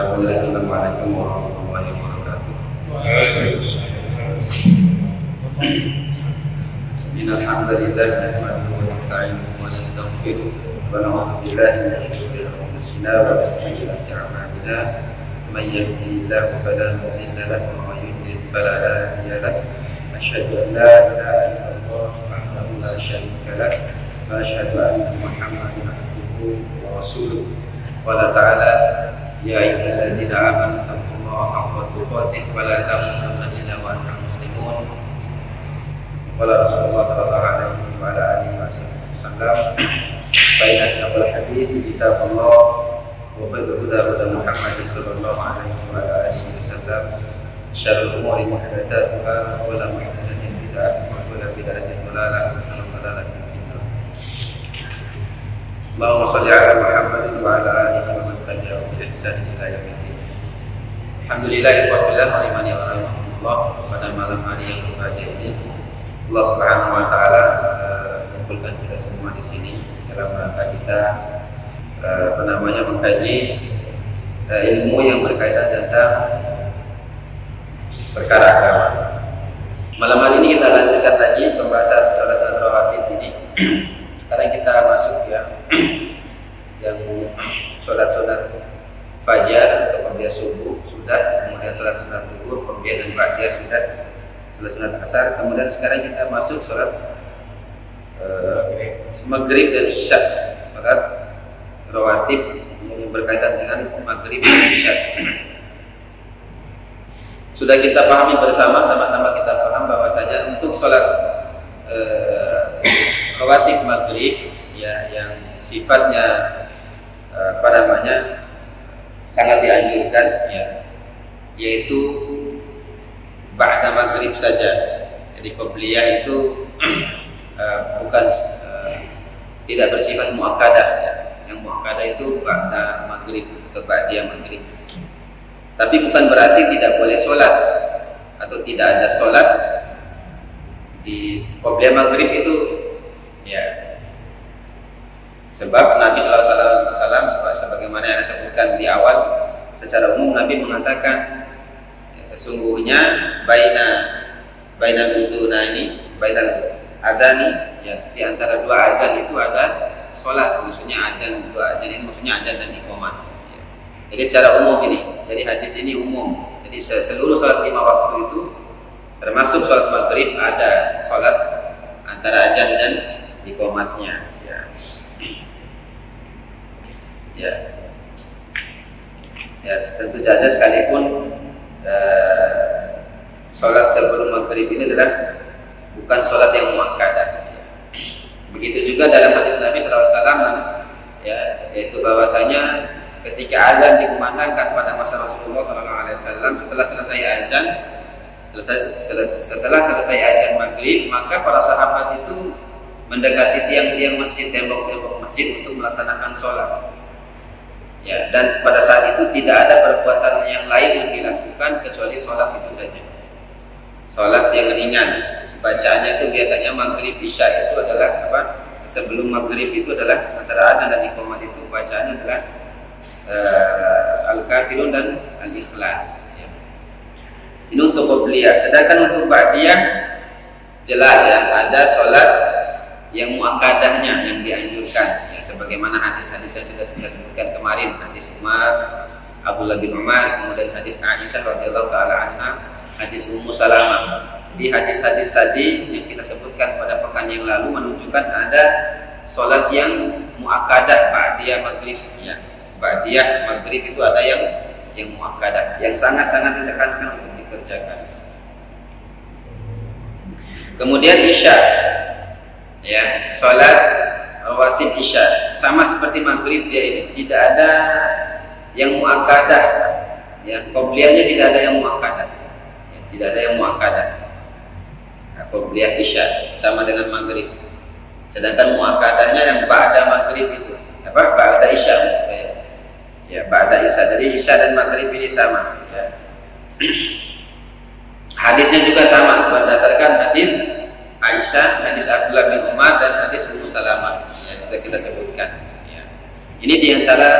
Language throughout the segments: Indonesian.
Assalamualaikum warahmatullahi wabarakatuh. Innal hamdalillah nahmaduhu wa nasta'inuhu wa nastaghfiruh wa na'udzu billahi min shururi anfusina wa sayyi'ati a'malina. Man yahdihillahu fala mudilla lahu wa man yudlil fala hadiya lahu. Asyhadu an la ilaha illallah wahdahu la syarika lahu wa asyhadu anna Muhammadan abduhu wa rasuluh. Qala ta'ala ya ayyuhalladzina amanu taqullaha haqqa tuqatih wa la tamutunna illa wa antum muslimun. Qala Rasulullah sallallahu alaihi wa alihi wasallam fa inna asdaqal hadithi kitabullah wa khairul huda huda Muhammadin sallallahu alaihi wa alihi wasallam. Syarrul umuri muhdatsatuha wa la muhdatsatin bid'ah wa kullu bid'atin dhalalah wa kullu dhalalatin finnar. Allahumma shalli ala Muhammadin wa ala alihi wa man tabi'ahum bi ihsan ila yaumil. Alhamdulillah wa billah wa liman yarhamullah. Pada malam hari yang berbahagia ini Allah Subhanahu wa taala mengumpulkan kita semua di sini dalam rangka kita mengkaji ilmu yang berkaitan tentang perkara agama. Malam hari ini kita lanjutkan lagi pembahasan salat rawatib ini. Sekarang kita masuk yang sholat fajar atau kemudian subuh sudah, kemudian sholat sunat zuhur, kemudian dan ba'diyah sudah, sholat sunat asar, kemudian sekarang kita masuk sholat maghrib dan isya, sholat rawatib yang berkaitan dengan maghrib dan isya. Sudah kita pahami bersama, sama-sama kita paham bahwasanya untuk sholat rawatib maghrib ya yang sifatnya sangat dianjurkan ya, yaitu ba'da maghrib saja. Jadi qobliyah itu bukan tidak bersifat muakkadah ya. Yang muakkadah itu ba'da maghrib atau ba'diyah maghrib. Tapi bukan berarti tidak boleh sholat atau tidak ada sholat di qobliyah maghrib itu ya. Sebab Nabi Sallallahu Alaihi Wasallam sebagaimana yang disebutkan di awal, secara umum Nabi mengatakan ya, sesungguhnya bainal adani ya, di antara dua azan itu ada sholat. Maksudnya azan, dua azan ini maksudnya azan dan iqamah ya. Jadi secara umum ini, jadi hadis ini umum. Jadi seluruh sholat 5 waktu itu termasuk sholat maghrib ada sholat antara azan dan iqamatnya ya tentu saja sekalipun sholat sebelum maghrib ini adalah bukan sholat yang muakkadah ya. Begitu juga dalam hadis Nabi SAW ya, yaitu bahwasanya ketika azan dikumandangkan pada masa Rasulullah SAW, setelah selesai azan maghrib, maka para sahabat itu mendekati tiang-tiang masjid, tembok-tembok masjid untuk melaksanakan sholat. Ya, dan pada saat itu tidak ada perbuatan yang lain yang dilakukan kecuali sholat itu saja. Sholat yang ringan, bacaannya itu biasanya maghrib isya itu adalah apa? Sebelum maghrib itu adalah antara azan dan iqamah itu bacaannya adalah al-kafirun dan al-ikhlas. Ya. Ini untuk qobliyah. Sedangkan untuk ba'diyah jelas ya, ada sholat yang muakkadahnya yang dianjurkan ya, sebagaimana hadis-hadis yang sudah kita sebutkan kemarin, hadis Umar, Abdullah bin Umar, kemudian hadis Aisyah radhiyallahu taala anha, hadis Ummu Salamah. Jadi hadis-hadis tadi yang kita sebutkan pada pekan yang lalu menunjukkan ada sholat yang muakkadah ba'diyah maghrib ya. Ba'diyah maghrib itu ada yang muakkadah, yang sangat-sangat ditekankan untuk dikerjakan. Kemudian isya ya, sholat rawatib isya sama seperti maghrib dia ini tidak ada yang muakkadah ya, qobliyahnya tidak ada yang muakkadah ya, tidak ada yang muakkadah. Nah, qobliyah isya sama dengan maghrib, sedangkan muakkadahnya yang ba'da maghrib itu apa? Ba'da isya ya, ba'da isya. Jadi isya dan maghrib ini sama ya. Hadisnya juga sama berdasarkan hadis Aisyah, hadis Abdullah bin Umar dan hadis Ummu Salamah yang sudah kita sebutkan ya. Ini diantara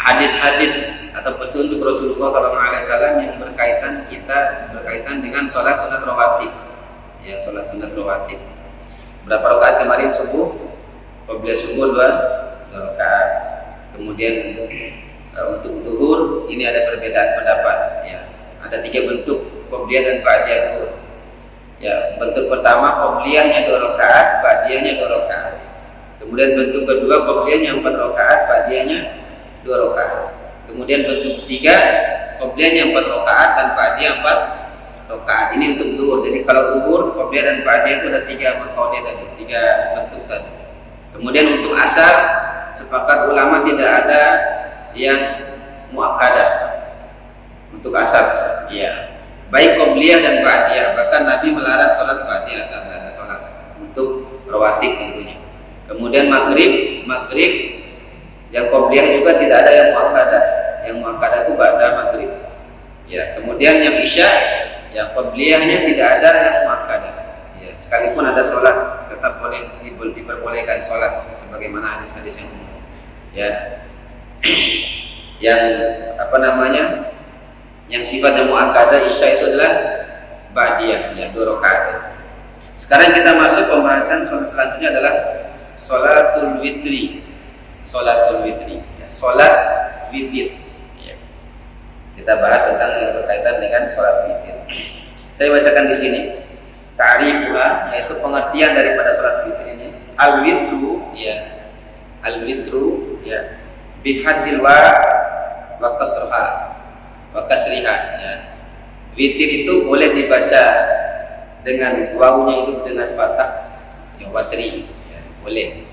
hadis-hadis atau petunjuk Rasulullah SAW yang berkaitan dengan sholat sunat rawatib. Ya, sholat sunat rawatib. Berapa rakaat kemarin subuh? Apabila subuh 2 rakaat. Kemudian untuk zuhur ini ada perbedaan pendapat. Ya, ada 3 bentuk qobliyah dan ba'diyah zuhur. Ya, bentuk pertama qobliyahnya 2 rakaat, ba'diyahnya 2 rakaat. Kemudian bentuk kedua qobliyahnya 4 rakaat, ba'diyahnya 2 rakaat. Kemudian bentuk ketiga qobliyahnya 4 rakaat dan ba'diyah 4 rakaat. Ini untuk zuhur. Jadi kalau zuhur, qobliyah dan ba'diyah itu ada 3 metode tadi, 3 bentuk tadi. Kemudian untuk asar, sepakat ulama tidak ada yang muakkadah untuk asar. Ya, baik qobliyah dan ba'diyah. Bahkan Nabi melarang sholat ba'diyah asar, tidak ada sholat untuk rawatib tentunya. Kemudian maghrib yang qobliyah juga tidak ada yang muakkadah. Yang muakkadah itu ba'da maghrib. Ya, kemudian yang isya, yang qobliyahnya tidak ada yang muakkadah. Ya, sekalipun ada sholat tetap boleh diperbolehkan sholat sebagaimana hadis-hadis yang umum. Ya, yang yang sifatnya muakkadah isya itu adalah ba'diyah, ya 2 rakaat. Sekarang kita masuk pembahasan sholat selanjutnya adalah sholatul witri. Sholatul witri, ya, sholat witir. Ya. Kita bahas tentang yang berkaitan dengan sholat witir. Saya bacakan di sini ta'rifuha, yaitu pengertian daripada sholat witir ini. Al-witru, ya, al-witru, ya, bifadil wa kasriha, ya. Witir itu boleh dibaca dengan wawunya itu dengan fathah, ya, watri, ya, boleh.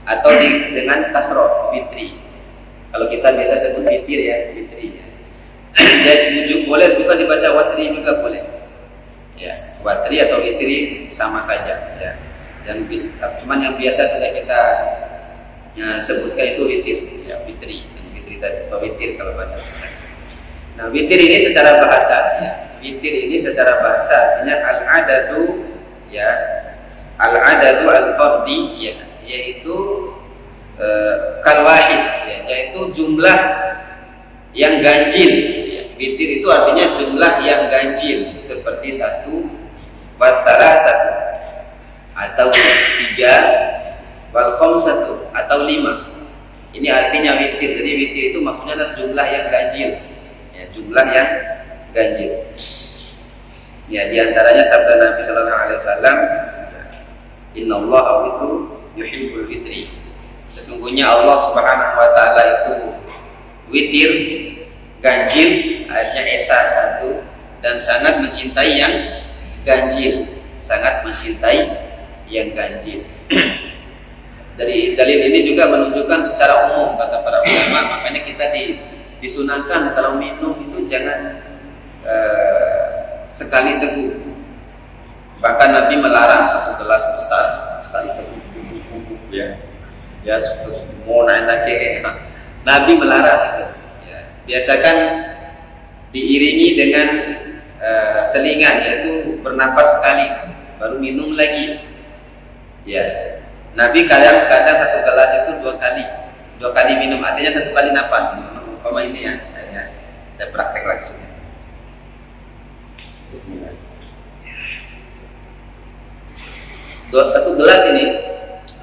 Atau dengan kasroh, fitri. Kalau kita biasa sebut fitir, ya, fitri. Ya. Jadi boleh juga dibaca watri juga boleh. Ya, watri atau fitri sama saja. Ya. Cuman yang biasa sudah kita sebutkan itu witir, ya, fitri. Fitri tadi atau witir kalau bahasa kita. Nah, witir ini secara bahasa, ya, witir ini secara bahasa artinya al-adadu, ya, al-adadu al-fardi, ya, yaitu kalwahid, ya, yaitu jumlah yang ganjil. Ya. Witir itu artinya jumlah yang ganjil, seperti 1, wathalathatu, atau 3, wal khamsatu, atau 5. Ini artinya witir. Jadi witir itu maksudnya adalah jumlah yang ganjil, ya, jumlah yang ganjil. Ya, diantaranya sabda Nabi Sallallahu Alaihi Wasallam, Innallaha witru yuhibbul witri. Sesungguhnya Allah Subhanahu wa taala itu witir, ganjil, ayatnya esa 1, dan sangat mencintai yang ganjil, sangat mencintai yang ganjil. Dari dalil ini juga menunjukkan secara umum kata para ulama, makanya kita disunahkan kalau minum itu jangan sekali teguk. Bahkan Nabi melarang 1 gelas besar sekali teguk. Ya, mau naik Nabi melarang itu. Ya, biasakan diiringi dengan selingan, yaitu bernapas sekali baru minum lagi. Ya, Nabi kadang-kadang 1 gelas itu 2 kali minum, artinya 1 kali napas. Umpama ini ya, saya praktek langsung. Bismillah. 1 gelas ini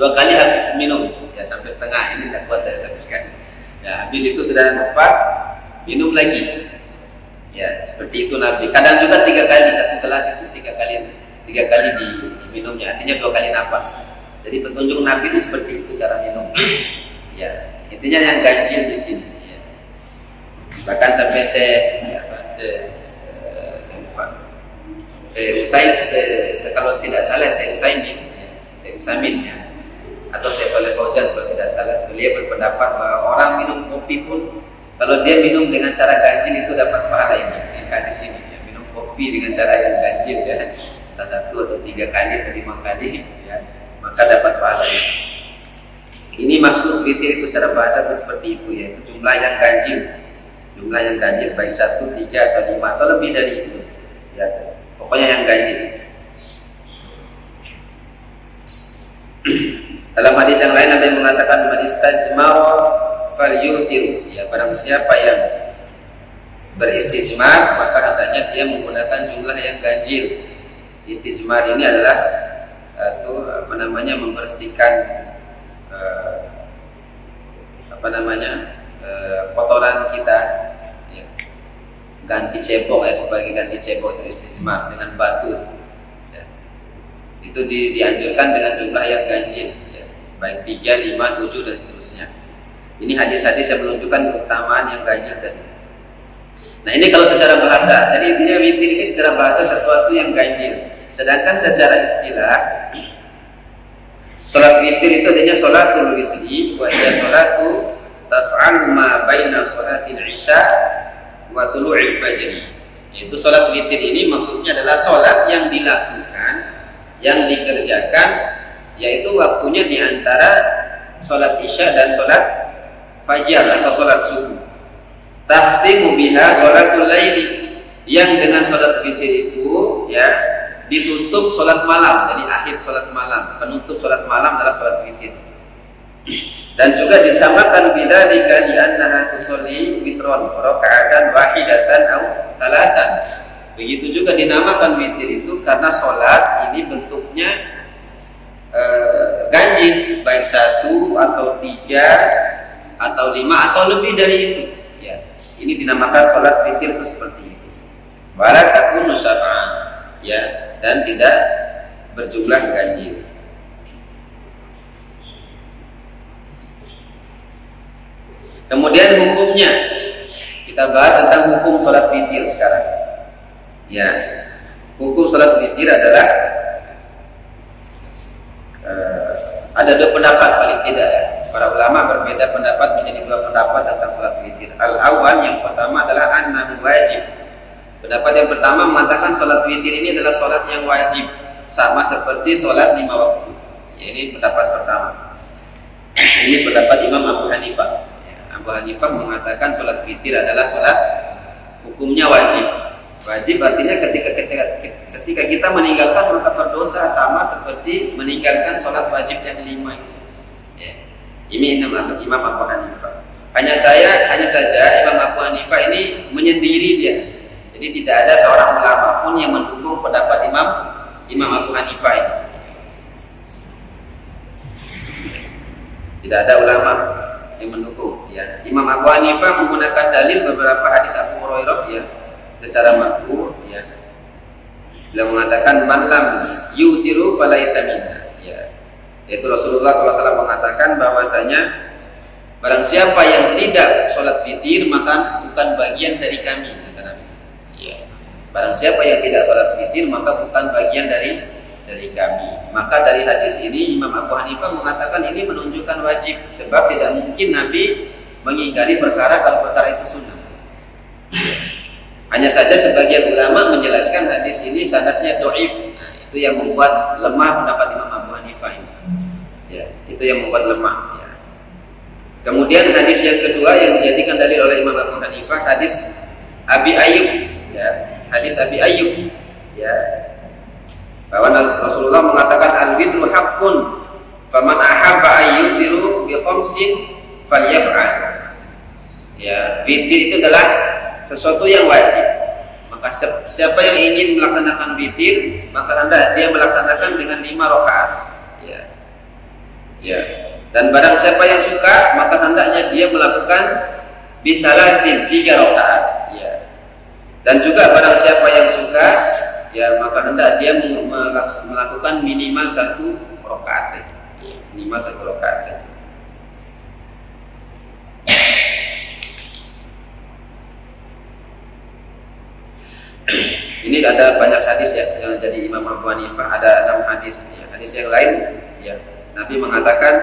2 kali habis minum, ya, sampai setengah. Ini tidak kuat saya habiskan. Ya, habis itu sudah napas, minum lagi. Ya, seperti itu Nabi. Kadang juga 3 kali, 1 gelas itu 3 kali diminumnya, artinya 2 kali napas. Jadi petunjuk Nabi itu seperti itu cara minum. Ya, intinya yang ganjil di sini. Ya. Bahkan sampai kalau tidak salah saya Usaimin, ya. Atau saya Soleh Fauzan kalau tidak salah, beliau berpendapat bahwa orang minum kopi pun kalau dia minum dengan cara ganjil itu dapat pahala ini. Yang di sini, ya, minum kopi dengan cara yang ganjil, ya, entah 1 atau 3 kali atau 5 kali, ya, maka dapat pahala ini. Ini maksud witir itu secara bahasa itu seperti itu, yaitu jumlah yang ganjil, baik 1, 3 atau 5 atau lebih dari itu, ya, pokoknya yang ganjil. Dalam hadis yang lain Nabi mengatakan man istajmara falyutiru, ya barang siapa yang beristijmar maka hendaknya dia menggunakan jumlah yang ganjil. Istijmar ini adalah membersihkan kotoran kita, ya. Ganti cebok, ya, sebagai ganti cebok itu istijmar dengan batu, ya. Itu dianjurkan dengan jumlah yang ganjil, ya. Baik 3, 5, 7 dan seterusnya. Ini hadis-hadis yang menunjukkan keutamaan yang ganjil tadi. Nah ini kalau secara bahasa, jadi intinya witir ini secara bahasa sesuatu yang ganjil. Sedangkan secara istilah, sholat witir itu artinya sholatul witri, wa hiya sholatu taf'alu ma baina sholatil isya wa tulu'il fajri. Yaitu sholat witir ini maksudnya adalah sholat yang dilakukan, yang dikerjakan, yaitu waktunya di antara sholat isya dan sholat fajar atau sholat subuh. Tahtimu biha sholatul laili, yang dengan sholat witir itu, ya, ditutup sholat malam. Jadi akhir sholat malam, penutup sholat malam adalah sholat witir. Dan juga disamakan bidzalika li'annaha tusolli witron raka'atan wahidatan aw talatan. Begitu juga dinamakan witir itu karena sholat ini bentuknya ganjil, baik 1 atau 3 atau 5 atau lebih dari itu, ya. Ini dinamakan sholat witir itu seperti itu. Wala takunu syafa'an, ya, dan tidak berjumlah ganjil. Kemudian hukumnya, kita bahas tentang hukum sholat witir sekarang. Ya, hukum sholat witir adalah ada 2 pendapat paling tidak, ya. Para ulama berbeda pendapat menjadi 2 pendapat tentang sholat witir. Al-awwal, yang pertama adalah annahu wajib. Pendapat yang pertama mengatakan sholat witir ini adalah sholat yang wajib, sama seperti sholat 5 waktu. Ya, ini pendapat pertama. Ini pendapat Imam Abu Hanifah. Abu Hanifah mengatakan sholat witir adalah sholat hukumnya wajib. Wajib artinya ketika kita meninggalkan maka berdosa, sama seperti meninggalkan sholat wajib yang 5 itu. Ya. Ini Imam Abu Hanifah. Hanya saja Imam Abu Hanifah ini menyendiri dia. Jadi tidak ada seorang ulama pun yang mendukung pendapat Imam Abu Hanifah ini. Tidak ada ulama yang mendukung, ya. Imam Abu Hanifah menggunakan dalil beberapa hadis Abu Hurairah, ya, secara marfu', ya. Beliau mengatakan man lam yutiru falaisa minna, ya. Yaitu Rasulullah SAW mengatakan bahwasanya barang siapa yang tidak sholat witir maka bukan bagian dari kami, kata Nabi. Ya. Barang siapa yang tidak sholat witir maka bukan bagian dari kami. Maka dari hadis ini Imam Abu Hanifah mengatakan ini menunjukkan wajib, sebab tidak mungkin Nabi mengingkari perkara kalau perkara itu sunnah. Hanya saja sebagian ulama menjelaskan hadis ini sanadnya dhaif. Nah, itu yang membuat lemah pendapat Imam Abu Hanifah ini. Ya, itu yang membuat lemah, ya. Kemudian hadis yang kedua yang dijadikan dalil oleh Imam Abu Hanifah, hadis Abi Ayyub, ya. Hadis Abi Ayyub, ya. Bahwa Rasulullah mengatakan al-witru haqqun faman ahabba ayyutiru bi khamsin falyaf'al. Ya, witir itu adalah sesuatu yang wajib. Maka siapa yang ingin melaksanakan witir, maka hendak dia melaksanakan dengan 5 rakaat. Ya. Ya. Dan barang siapa yang suka, maka hendaknya dia melakukan bitalatin 3 rakaat. Ya. Dan juga barang siapa yang suka, ya, maka hendak dia melakukan minimal 1 rakaat saja. Ya, minimal 1 rakaat saja. Ini ada banyak hadis, ya, yang jadi Imam Abu Hanifah ada 6 hadis. Ya, hadis yang lain, ya, Nabi mengatakan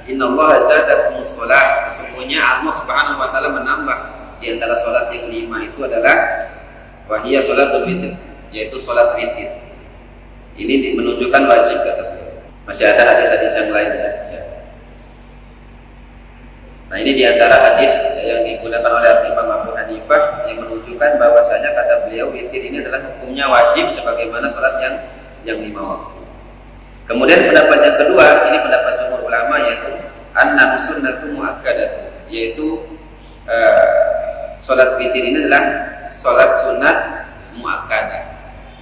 innallaha zadakumus shalah, sesungguhnya Allah Subhanahu wa taala menambah di antara salat yang 5 itu adalah wahiyya sholatul witir, yaitu sholat witir. Ini menunjukkan wajib, kata beliau. Masih ada hadis-hadis yang lain, ya. Nah, ini diantara hadis yang digunakan oleh Imam Abu Hanifah yang menunjukkan bahwasanya, kata beliau, witir ini adalah hukumnya wajib sebagaimana sholat yang 5 waktu. Kemudian pendapat yang kedua, ini pendapat jumhur ulama, yaitu annahu sunnatun muakkadatun. yaitu sholat witir ini adalah sholat sunat muakkadah.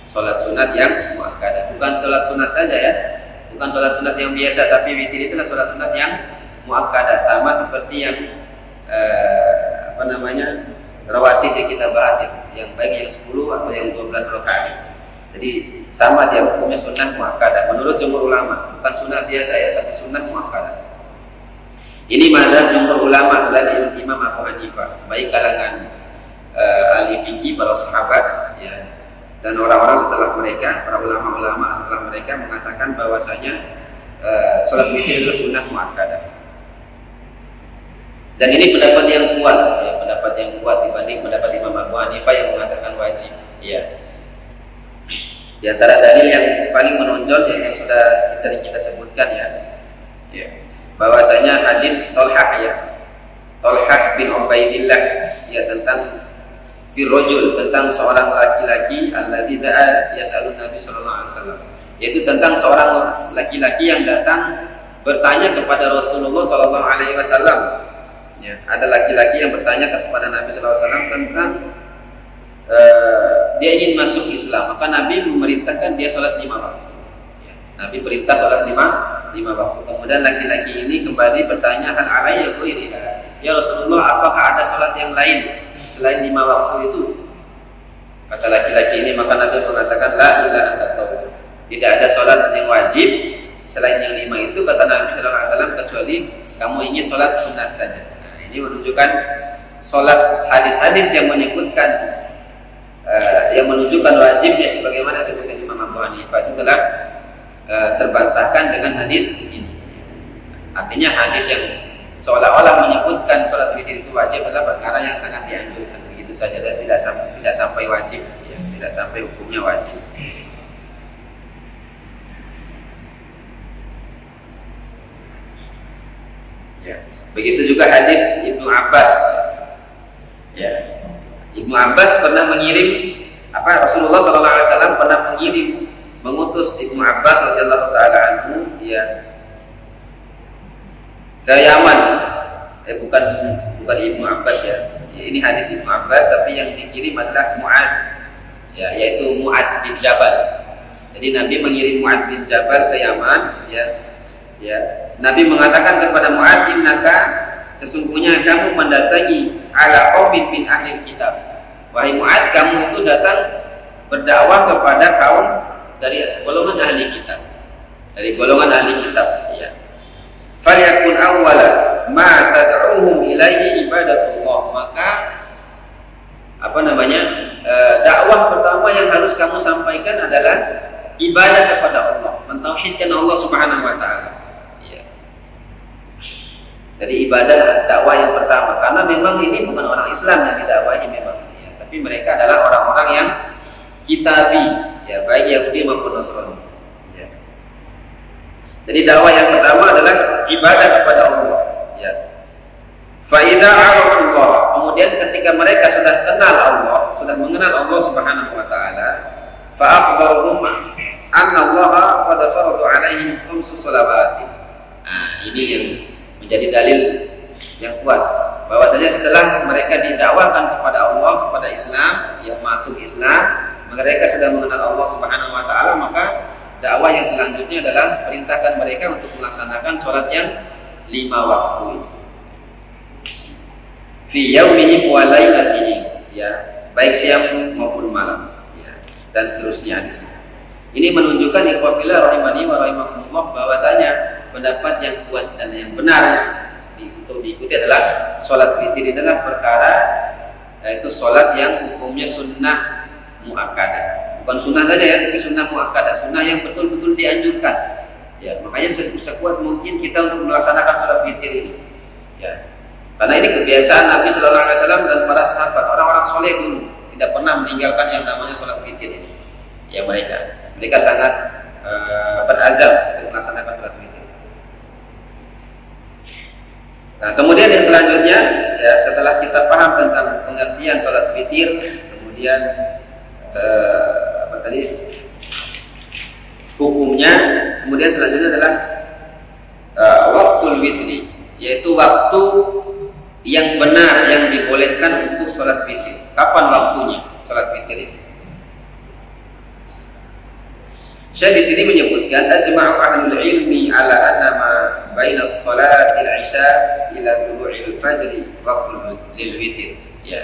Sholat sunat yang muakkadah, bukan sholat sunat saja ya, bukan sholat sunat yang biasa, tapi witir itu adalah sholat sunat yang muakkadah, sama seperti yang rawatib yang kita bahas itu, yang baik yang 10 atau yang 12 rakaat. Jadi sama dia hukumnya sunnah muakkadah menurut jumhur ulama, bukan sunnah biasa ya, tapi sunnah muakkadah. Ini mazhab jumhur ulama selain Imam Abu Hanifah, baik kalangan ahli fikih, para sahabat ya, dan orang-orang setelah mereka, para ulama-ulama setelah mereka mengatakan bahwasanya sholat witir itu sunnah muakkadah. Dan ini pendapat yang kuat, ya, pendapat yang kuat dibanding pendapat Imam Abu Hanifah yang mengatakan wajib. Ya. Di antara dalil yang paling menonjol yang sudah sering kita sebutkan ya, bahwasanya hadis Tolhah bin Ubaidillah ya, tentang firrojul, tentang seorang laki-laki alladzi da'a yas'alun Nabi sallallahu alaihi wasallam, yaitu tentang seorang laki-laki yang datang bertanya kepada Rasulullah sallallahu alaihi wasallam. Ya, ada laki-laki yang bertanya kepada Nabi sallallahu alaihi wasallam tentang dia ingin masuk Islam, maka Nabi memerintahkan dia sholat 5 waktu. Ya, Nabi perintah sholat 5 waktu. Kemudian laki-laki ini kembali bertanya, hal alayya ghairi, ya Rasulullah, apakah ada sholat yang lain selain 5 waktu itu? Kata laki-laki ini, maka Nabi mengatakan, la ilaha illallah, tidak ada sholat yang wajib selain yang 5 itu, kata Nabi sallallahu alaihi wasallam, kecuali kamu ingin sholat sunat saja. Nah, ini menunjukkan sholat, hadis-hadis yang menyebutkan yang menunjukkan wajibnya sebagaimana sebutkan Imam Abu Hanifah itu telah terbantahkan dengan hadis ini. Artinya hadis yang seolah-olah menyebutkan sholat witir itu wajib adalah perkara yang sangat dianjurkan begitu saja, dan tidak sampai wajib ya, tidak sampai hukumnya wajib. Ya, begitu juga hadis Ibnu Abbas. Ya, Ibnu Abbas pernah mengirim Rasulullah SAW pernah mengutus Ibnu Abbas radhiyallahu taala anhu ya ke Yaman. Bukan Ibnu Abbas ya. Ini hadis Ibnu Abbas, tapi yang dikirim adalah Mu'ad ya, yaitu Mu'ad bin Jabal. Jadi Nabi mengirim Mu'ad bin Jabal ke Yaman ya. Ya, Nabi mengatakan kepada Mu'ad, innaka, sesungguhnya kamu mendatangi ala qaumin min ahli kitab. Wahai Mu'ad, kamu itu datang berdakwah kepada kaum dari golongan ahli kitab. Dari golongan ahli kitab ya. Falyakun awwala ma tad'uhum ilaihi ibadatullah. Maka dakwah pertama yang harus kamu sampaikan adalah ibadah kepada Allah, mentauhidkan Allah Subhanahu wa taala. Jadi ibadah dakwah yang pertama, karena memang ini bukan orang Islam yang didakwahi memang ya, tapi mereka adalah orang-orang yang kitabi ya, baik Yahudi maupun Nasrani ya. Jadi dakwah yang pertama adalah ibadah kepada Allah ya. Fa idza arafullah, kemudian ketika mereka sudah kenal Allah, sudah mengenal Allah Subhanahu wa taala, fa akhbaruhum anna Allah qad farada alaihim 5 shalawat. Nah, ini yang menjadi dalil yang kuat bahwasanya setelah mereka didakwakan kepada Allah, kepada Islam, yang masuk Islam, mereka sudah mengenal Allah Subhanahu wa taala, maka dakwah yang selanjutnya adalah perintahkan mereka untuk melaksanakan sholat yang 5 waktu itu. Fi yaumihim wa lailatihim ya, baik siang maupun malam ya, dan seterusnya di sini. Ini menunjukkan ikhwafillah rahimani wa rahimakumullah bahwasanya pendapat yang kuat dan yang benar untuk diikuti adalah sholat witir adalah perkara, yaitu sholat yang hukumnya sunnah muakkadah, bukan sunnah saja ya, tapi sunnah muakkadah, sunnah yang betul-betul dianjurkan ya. Makanya sekuat mungkin kita untuk melaksanakan sholat witir ini ya, karena ini kebiasaan Nabi Sallallahu Alaihi Wasallam dan para sahabat, orang-orang soleh dulu tidak pernah meninggalkan yang namanya sholat witir ini ya. Mereka sangat berazam untuk melaksanakan sholat witir. Nah, kemudian yang selanjutnya ya, setelah kita paham tentang pengertian sholat witir, kemudian hukumnya, kemudian selanjutnya adalah waktu witri, yaitu waktu yang benar yang dibolehkan untuk sholat witir. Kapan waktunya sholat witir ini? Saya di sini menyebutkan ajma'u ahlul ilmi ala anna ma baina sholatil isya ila tulu'il fajri waqtul lil witir. Ya.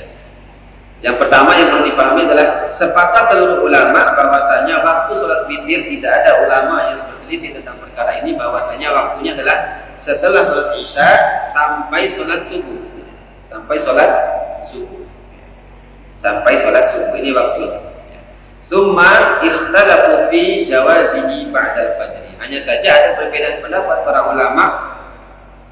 Yang pertama yang perlu dipahami adalah sepakat seluruh ulama bahwasanya waktu sholat witir tidak ada ulama yang berselisih tentang perkara ini, bahwasanya waktunya adalah setelah sholat isya sampai sholat subuh. Sampai sholat subuh. Sampai sholat subuh ini waktunya. Summa ikhtalafu fi jawazihi ba'dal fajri. Hanya saja ada perbedaan pendapat para ulama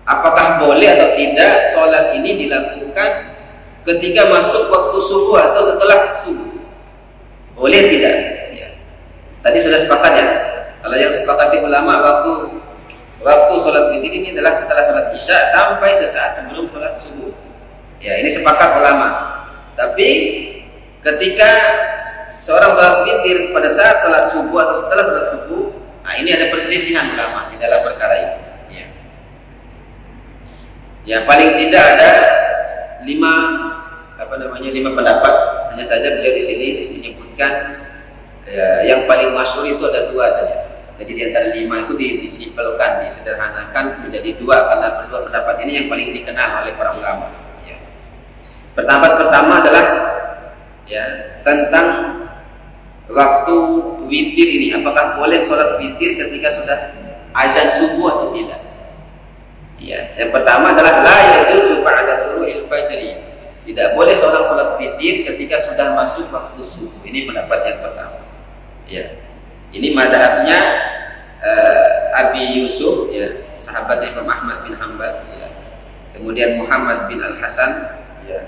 apakah boleh atau tidak sholat ini dilakukan ketika masuk waktu subuh atau setelah subuh. Boleh tidak? Ya. Tadi sudah sepakat ya. Kalau yang sepakati ulama waktu sholat witir ini adalah setelah sholat isya sampai sesaat sebelum sholat subuh. Ya, ini sepakat ulama. Tapi ketika seorang sholat witir pada saat sholat subuh atau setelah sholat subuh, nah ini ada perselisihan ulama di dalam perkara ini. Ya, ya paling tidak ada lima pendapat. Hanya saja beliau di sini menyebutkan ya, yang paling masyhur itu ada dua saja. Jadi di antara lima itu disimpelkan, disederhanakan menjadi dua karena dua pendapat ini yang paling dikenal oleh para ulama. Ya. Pendapat pertama adalah ya tentang waktu witir ini, apakah boleh sholat witir ketika sudah azan subuh atau tidak? Ya, yang pertama adalah la yajuzu ba'da tulu'il fajri. Tidak boleh seorang sholat witir ketika sudah masuk waktu subuh. Ini pendapat yang pertama. Ya, ini madhabnya Abi Yusuf, ya, sahabat Imam Ahmad bin Hanbal. Ya. Kemudian Muhammad bin Al Hasan, ya,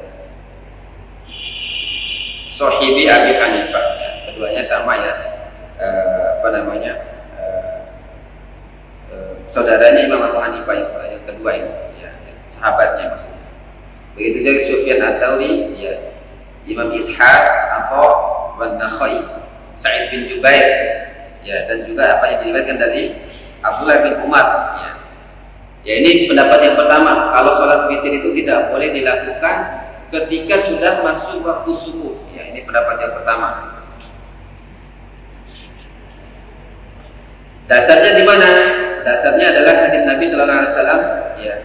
Sohibi Abi Hanifah. Ya. Keduanya sama ya, saudaranya Imam Abu Hanifah yang kedua ini, ya, sahabatnya maksudnya. Begitu juga Sufyan Ats-Tsauri, ya, Imam Ishaq atau Wan-Nakhai, Sa'id bin Jubair, ya, dan juga apa yang diriwayatkan dari Abdullah bin Umar. Ya. Ya, ini pendapat yang pertama. Kalau sholat witir itu tidak boleh dilakukan ketika sudah masuk waktu subuh. Ya, ini pendapat yang pertama. Dasarnya di mana? Dasarnya adalah hadis Nabi Sallallahu Alaihi Wasallam. Ya.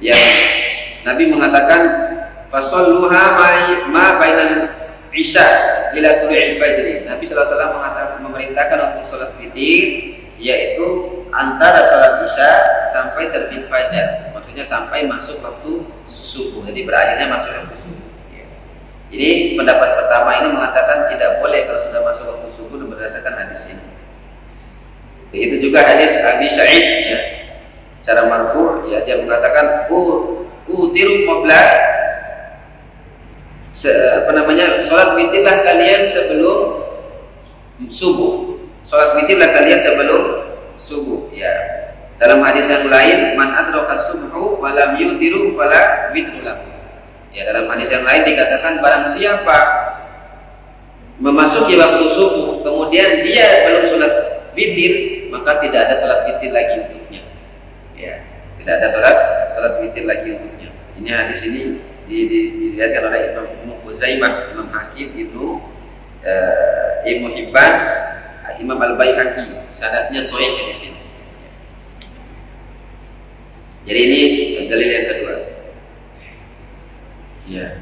Yang Nabi mengatakan, "Fasalluha ma bainal isya ila tulu'il fajri." Nabi Sallallahu Alaihi Wasallam memerintahkan untuk sholat witir, yaitu antara sholat isya sampai terbit fajar. Maksudnya sampai masuk waktu subuh. Jadi berakhirnya masuk waktu subuh. Jadi pendapat pertama ini mengatakan tidak boleh kalau sudah masuk waktu subuh berdasarkan hadis ini. Begitu juga hadis Abi Sa'id, ya, secara marfu', ya, dia mengatakan utiru qabla salat witirlah kalian sebelum subuh. Salat witirlah kalian sebelum subuh, ya. Dalam hadis yang lain, man adraka subhu wa lam yutiru fala witru lahu. Ya, dalam hadis yang lain dikatakan barang siapa memasuki waktu subuh kemudian dia belum sholat witir, maka tidak ada sholat witir lagi untuknya. Ya, tidak ada sholat witir lagi untuknya. Ini hadis ini dilihatkan oleh Ibnu Khuzaimah, Imam Hakim, Ibnu Hibban, Imam Al-Baihaqi. Sanadnya sahih di sini. Jadi ini dalil yang kedua. Ya.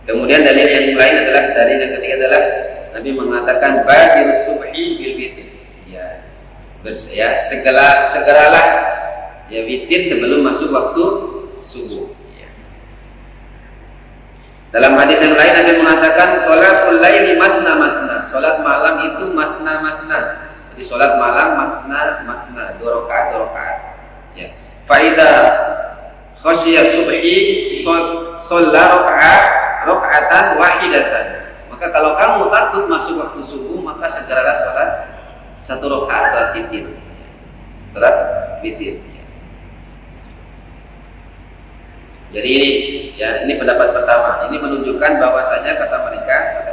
Kemudian dalil yang lain adalah dalil yang ketiga adalah Nabi mengatakan badir subhi bil witir. Ya. Ya, segeralah ya witir sebelum masuk waktu subuh. Ya. Dalam hadis yang lain Nabi mengatakan sholatul laili matna matna. Salat malam itu matna matna. Jadi salat malam matna matna, 2 rakaat. Ya. Faida khasyiya subhi shalla raka'atan wahidatan. Maka kalau kamu takut masuk waktu subuh, maka segeralah salat 1 rakaat salat witir. Salat witir. Jadi ini pendapat pertama. Ini menunjukkan bahwasanya kata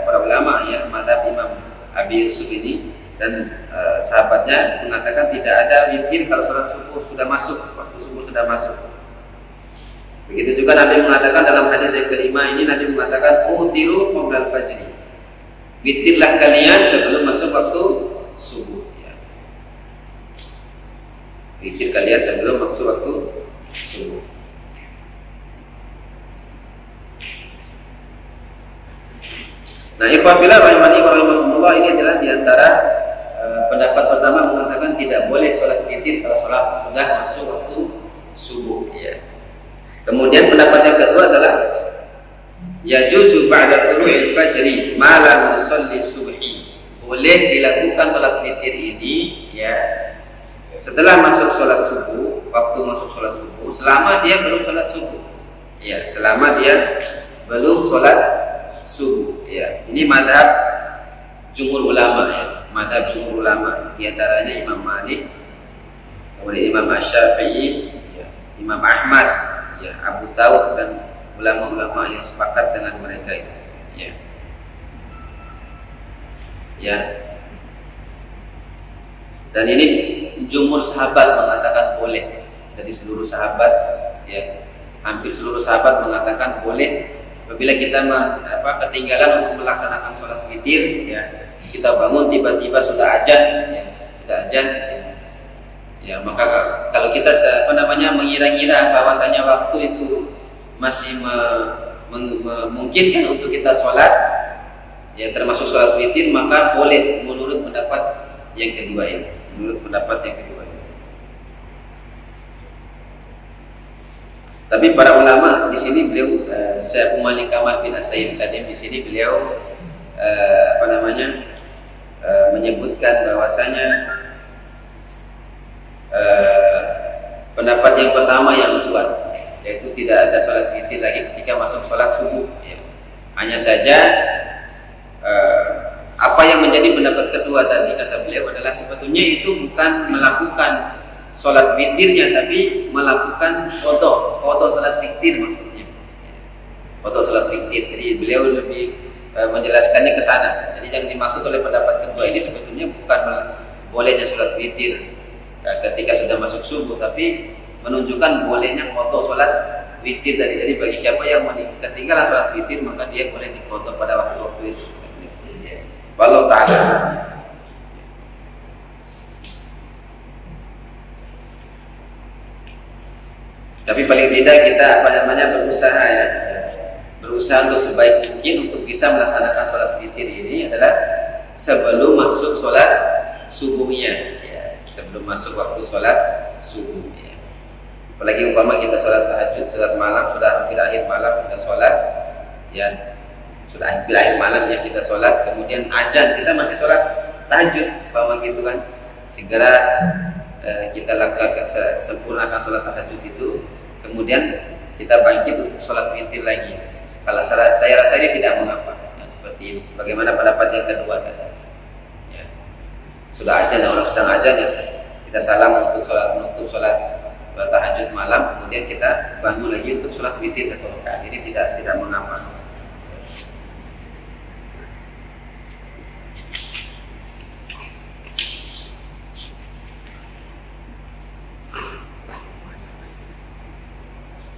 para ulama, ya, mazhab Imam Abi Yusuf ini dan sahabatnya mengatakan tidak ada witir kalau salat subuh sudah masuk, waktu subuh sudah masuk. Begitu juga Nabi mengatakan dalam hadis yang kelima ini, Nabi mengatakan utiru qabla al-fajri. Witirlah kalian sebelum masuk waktu subuh ya. Witir kalian sebelum masuk waktu subuh. Nah, ikhwan fillah rahimani wa rahimakumullah, ini adalah diantara pendapat pertama mengatakan tidak boleh sholat witir kalau sholat sudah masuk waktu subuh ya. Kemudian pendapat yang kedua adalah yajuzu ba'da tulu'il fajri ma lam yusalli subhi. Boleh dilakukan sholat witir ini ya setelah masuk sholat subuh, waktu masuk sholat subuh, selama dia belum sholat subuh ya, selama dia belum sholat subuh ya. Ini madhab jumhur ulama ya, madhab jumhur ulama, di antaranya Imam Malik, kemudian Imam Asy-Syafi'i ya, Imam Ahmad ya, Abu Thawr dan ulama-ulama yang sepakat dengan mereka itu ya. Ya. Dan ini jumhur sahabat mengatakan boleh. Dari seluruh sahabat ya, hampir seluruh sahabat mengatakan boleh. Apabila kita ketinggalan untuk melaksanakan sholat witir ya, kita bangun tiba-tiba sudah azan ya, sudah azan ya, maka kalau kita mengira-ngira bahwasanya waktu itu masih memungkinkan untuk kita sholat ya, termasuk sholat witir, maka boleh menurut pendapat yang kedua ini, menurut pendapat yang kedua ini. Tapi para ulama di sini beliau Syekh Malik Kamal bin As-Sayyid Salim di sini beliau menyebutkan bahwasanya pendapat yang pertama yang kuat, yaitu tidak ada sholat witir lagi ketika masuk sholat subuh ya. Hanya saja apa yang menjadi pendapat kedua tadi kata beliau adalah sebetulnya itu bukan melakukan sholat witirnya, tapi melakukan foto sholat witir maksudnya, foto sholat witir. Jadi beliau lebih menjelaskannya ke sana. Jadi yang dimaksud oleh pendapat kedua ini sebetulnya bukan bolehnya sholat witir ketika sudah masuk subuh, tapi menunjukkan bolehnya foto sholat witir tadi. Jadi bagi siapa yang ketinggalan sholat witir, maka dia boleh difoto pada waktu-waktu itu. Wallahu ta'ala. Tapi paling tidak kita berusaha ya, berusaha untuk sebaik mungkin untuk bisa melaksanakan sholat witir ini adalah sebelum masuk sholat subuhnya ya, sebelum masuk waktu sholat subuh ya. Apalagi umpama kita sholat tahajud, sholat malam, sudah hampir akhir malam kita sholat ya, sudah hampir akhir malam ya kita sholat, kemudian azan kita masih sholat tahajud umpama gitu kan, segera kita lakukan sempurnakan sholat tahajud itu, kemudian kita bangkit untuk sholat witir lagi. Kalau saya rasa ini tidak mengapa ya, seperti ini, sebagaimana pendapat yang kedua tadi ya. Sudah azan, orang sedang azan ya, kita salam untuk menutup sholat tahajud malam, kemudian kita bangun lagi untuk sholat witir satu rakaat. Ini tidak mengapa.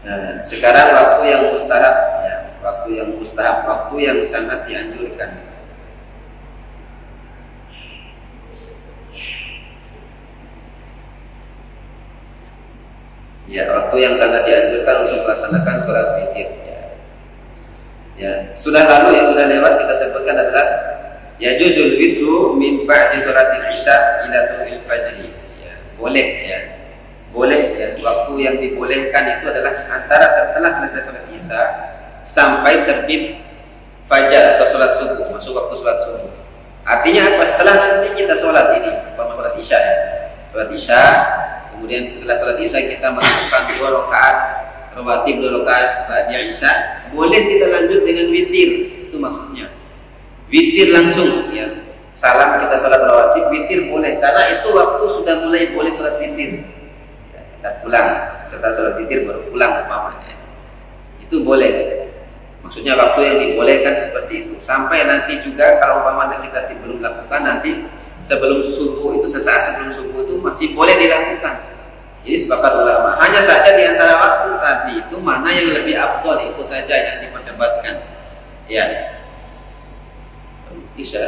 Nah, sekarang waktu yang mustahab ya, waktu yang sangat dianjurkan. Ya, waktu yang sangat dianjurkan untuk melaksanakan sholat witir ya. Ya, sudah lalu yang sudah lewat kita sebutkan adalah yajuzul witru min ba'di sholatil isya ila tulu'il fajri ya. Boleh ya. Boleh ya, waktu yang dibolehkan itu adalah antara setelah selesai sholat isya sampai terbit fajar atau sholat subuh, masuk waktu sholat subuh. Artinya apa? Setelah nanti kita sholat ini, umpama sholat isya ya, sholat isya, kemudian setelah sholat isya kita melakukan 2 rakaat rawatib, 2 rakaat ba'da isya, boleh kita lanjut dengan witir. Itu maksudnya witir langsung ya, salam kita sholat rawatib, witir boleh, karena itu waktu sudah mulai boleh sholat witir. Kita pulang setelah sholat witir baru pulang umpamanya, itu boleh. Maksudnya waktu yang dibolehkan seperti itu. Sampai nanti juga kalau umpamanya kita belum lakukan, nanti sebelum subuh itu, sesaat sebelum subuh itu masih boleh dilakukan Ini sepakat ulama. Hanya saja di antara waktu tadi itu mana yang lebih afdol, itu saja yang diperdebatkan. Ya. Isya.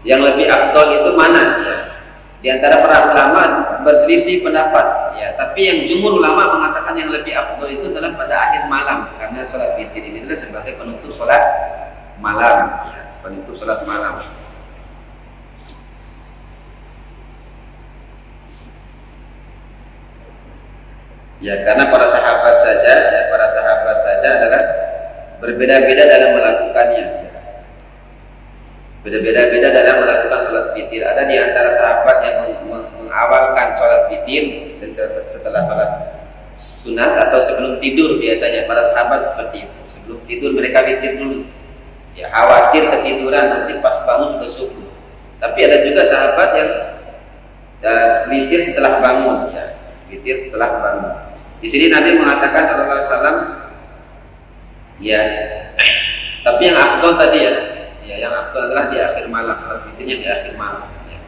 Yang lebih afdol itu mana? Ya. Di antara para ulama berselisih pendapat. Ya. Tapi yang jumhur ulama mengatakan yang lebih afdol itu adalah pada akhir malam, karena sholat witir ini adalah sebagai penutup sholat malam. Ya. Penutup sholat malam. Ya, karena para sahabat saja adalah berbeda-beda dalam melakukannya. Beda-beda dalam melakukan sholat witir. Ada di antara sahabat yang mengawalkan sholat witir setelah sholat sunat atau sebelum tidur. Biasanya para sahabat seperti itu. Sebelum tidur mereka witir dulu. Ya, khawatir ketiduran nanti pas bangun sudah subuh. Tapi ada juga sahabat yang witir setelah bangun. Ya, witir setelah bangun. Di sini Nabi mengatakan sallallahu alaihi wasallam, ya, tapi yang afdal tadi ya, yang afdal adalah di akhir malam, sholat witirnya di akhir malam. Ya.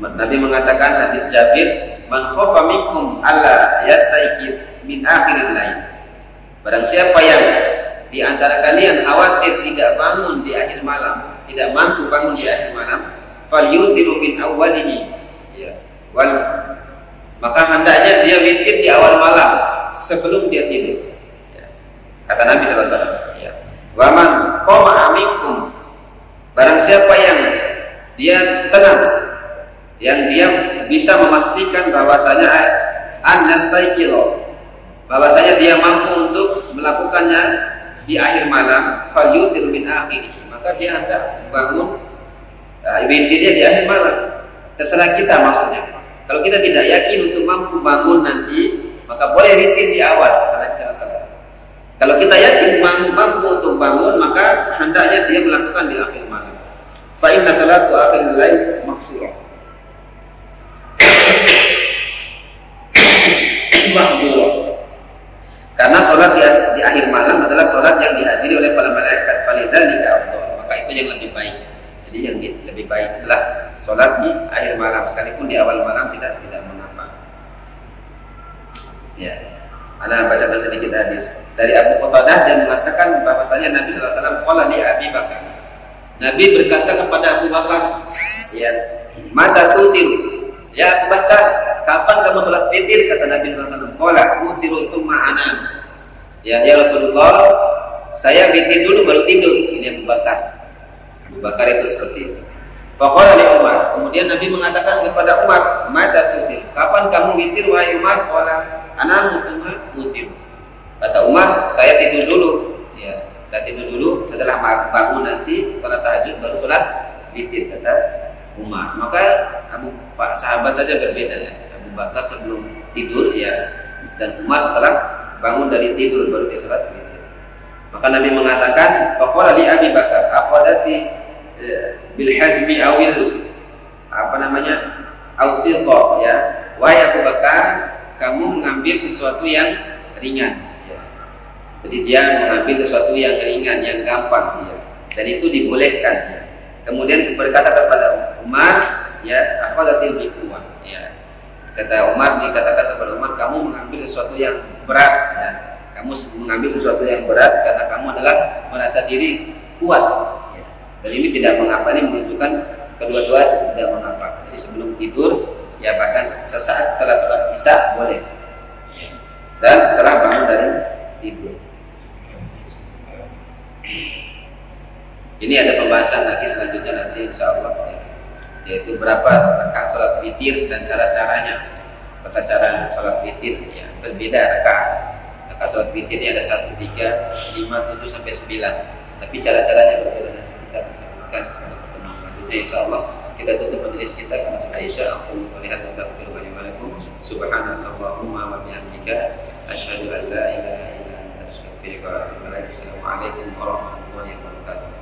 Nabi mengatakan hadis Jabir, man khofa minkum alla yastaiqid min akhiril lail. Barang siapa yang di antara kalian khawatir tidak bangun di akhir malam, tidak mampu bangun di akhir malam, falyutiru min awwalihi. Ya. Maka hendaknya dia witir di awal malam sebelum dia tidur. Ya. Kata Nabi SAW. Ya. Wa man qama'a minkum, barang siapa yang dia tenang, yang dia bisa memastikan bahwasanya bahwasanya dia mampu untuk melakukannya di akhir malam, falyutir min akhirih, maka dia hendak bangun witirnya di akhir malam. Terserah kita maksudnya. Kalau kita tidak yakin untuk mampu bangun nanti, maka boleh witir di awal, kata Nabi SAW. Kalau kita yakin mampu untuk bangun, maka hendaknya dia melakukan di akhir malam. Fa inna salatu akhiril lail maqsurah. Karena sholat di akhir malam adalah sholat yang dihadiri oleh para malaikat, falidzalika afdal. Maka itu yang lebih baik. Jadi yang lebih baik adalah sholat di akhir malam, sekalipun di awal malam tidak mengapa. Ya, ana bacakan sedikit hadis dari Abu Qatadah, dan mengatakan bahwasanya Nabi SAW qala li Abi Bakar. Nabi berkata kepada Abu Bakar, ya, mata tutir, ya Abu Bakar, kapan kamu sholat witir? Kata Nabi SAW, qala utiru tsumma anam. Ya Rasulullah, saya witir dulu baru tidur. Ini Abu Bakar. Abu Bakar itu seperti itu. Faqala li Umar, kemudian Nabi mengatakan kepada Umar, mata tutir, kapan kamu witir wahai Umar? Qala ana muslimah utir. Kata Umar, saya tidur dulu. Ya, saya tidur dulu, setelah bangun nanti sholat tahajud baru sholat witir, kata Umar. Maka sahabat saja berbeda ya. Abu Bakar sebelum tidur ya, dan Umar setelah bangun dari tidur baru dia sholat witir. Maka Nabi mengatakan, faqala li Abi Bakar, aqadati bil hazmi awil awsilqa, ya, wahai Abu Bakar, kamu mengambil sesuatu yang ringan, ya. Jadi dia mengambil sesuatu yang ringan, yang gampang, ya. Dan itu dibolehkan, ya. Kemudian berkata kepada Umar, ya, akhadatil biquwah, ya. Kata Umar, dikatakan kepada Umar, kamu mengambil sesuatu yang berat, ya. Kamu mengambil sesuatu yang berat karena kamu adalah merasa diri kuat, ya. Dan ini tidak mengapa, ini menunjukkan kedua-dua tidak mengapa. Jadi sebelum tidur, ya, bahkan sesaat setelah sholat isya boleh, dan setelah bangun dari tidur. Ini ada pembahasan lagi selanjutnya nanti insya Allah, ya, yaitu berapa rakaat sholat witir dan cara-caranya. Tata cara sholat witir, ya, berbeda rakaat. Rakaat sholat witirnya ada 1, 3, 5, 7 sampai 9. Tapi cara-caranya berbeda. Nanti kita disebutkan pada pertemuan selanjutnya insya Allah. Kita tutup majelis kita karena sudah isya. Aku melihat astagfirullahaladzim wa lakum. Subhanakallahumma wa bihamdika asyhadu an la ilaha illa anta astaghfiruka wa atubu ilaik. Assalamualaikum warahmatullahi wabarakatuh.